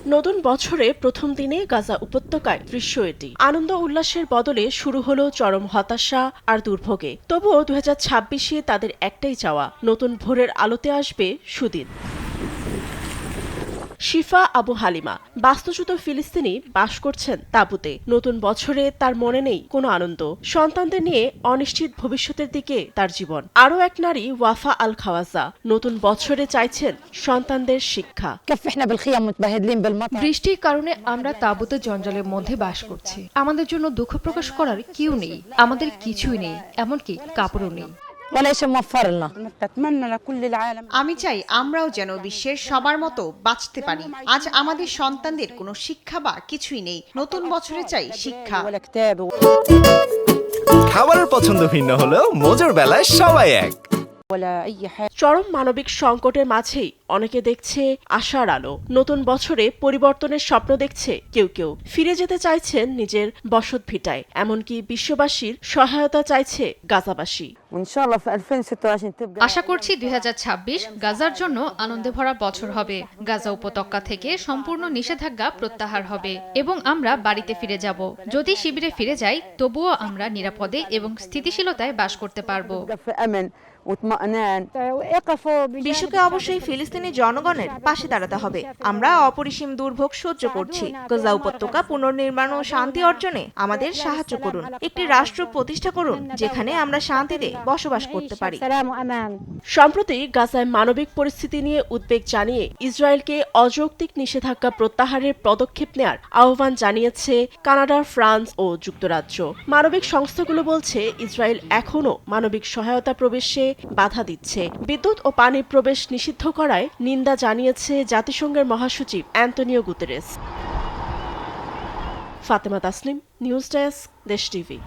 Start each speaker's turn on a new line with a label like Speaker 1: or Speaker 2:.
Speaker 1: নতুন বছরে প্রথম দিনে গাজা উপত্যকায় দৃশ্য এটি। আনন্দ উল্লাসের বদলে শুরু হলো চরম হতাশা আর দুর্ভোগে। তবুও 2026-এ তাদের একটাই চাওয়া, নতুন ভোরের আলোতে আসবে সুদিন। শিফা আবু হালিমা বাস্তুচ্যুত ফিলিস্তিনি বাস করছেন তাঁবুতে। নতুন বছরে তার মনে নেই কোনো আনন্দ। সন্তানদের নিয়ে অনিশ্চিত ভবিষ্যতের দিকে তার জীবন। আরও এক নারী ওয়াফা আল খাওয়াজা নতুন বছরে চাইছেন সন্তানদের শিক্ষা।
Speaker 2: বৃষ্টির কারণে আমরা তাঁবুতে জঞ্জালের মধ্যে বাস করছি। আমাদের জন্য দুঃখ প্রকাশ করার কেউ নেই, আমাদের কিছুই নেই, এমনকি কাপড়ও নেই।
Speaker 3: আমি চাই আমরাও যেন বিশ্বের সবার মতো বাঁচতে পারি। আজ আমাদের সন্তানদের কোনো শিক্ষা বা কিছুই নেই। নতুন বছরে চাই শিক্ষা।
Speaker 4: খাবারের পছন্দ ভিন্ন হলেও মজার বেলায় সবাই এক।
Speaker 1: চরম মানবিক সংকটের মাঝেই অনেকে দেখছে আশার আলো। নতুন বছরে পরিবর্তনের স্বপ্ন দেখছে কেউ কেউ। ফিরে যেতে চাইছেন নিজের বসত ভিটায়, এমনকি বিশ্ববাসীর সহায়তা চাইছে গাজাবাসী।
Speaker 2: আশা করছি 2026 গাজার জন্য আনন্দে ভরা বছর হবে। গাজা উপত্যকা থেকে সম্পূর্ণ নিষেধাজ্ঞা প্রত্যাহার হবে এবং আমরা বাড়িতে ফিরে যাব। যদি শিবিরে ফিরে যাই, তবুও আমরা নিরাপদে এবং স্থিতিশীলতায় বাস করতে পারবো।
Speaker 5: বিশ্বকে অবশ্যই ফিলিস্তিনি জনগণের পাশে দাঁড়াতে হবে। আমরা অপরিসীম দুর্ভোগ সহ্য করছি। গাজা উপত্যকা পুনর্নির্মাণ ও শান্তি অর্জনে আমাদের সাহায্য করুন। একটি রাষ্ট্র প্রতিষ্ঠা করুন যেখানে আমরা শান্তিতে বসবাস করতে পারি।
Speaker 1: সম্প্রতি গাজায় মানবিক পরিস্থিতি নিয়ে উদ্বেগ জানিয়ে ইসরায়েলকে অযৌক্তিক নিষেধাজ্ঞা প্রত্যাহারের পদক্ষেপ নেয়ার আহ্বান জানিয়েছে কানাডা, ফ্রান্স ও যুক্তরাজ্য। মানবিক সংস্থাগুলো বলছে ইসরায়েল এখনও মানবিক সহায়তা প্রবেশে বাধা দিচ্ছে। বিদ্যুৎ ও পানির প্রবেশ নিষিদ্ধ করায় নিন্দা জানিয়েছে জাতিসংঘের মহাসচিব Antonio Guterres. Fatema Tasnim, news desk, দেশ টিভি।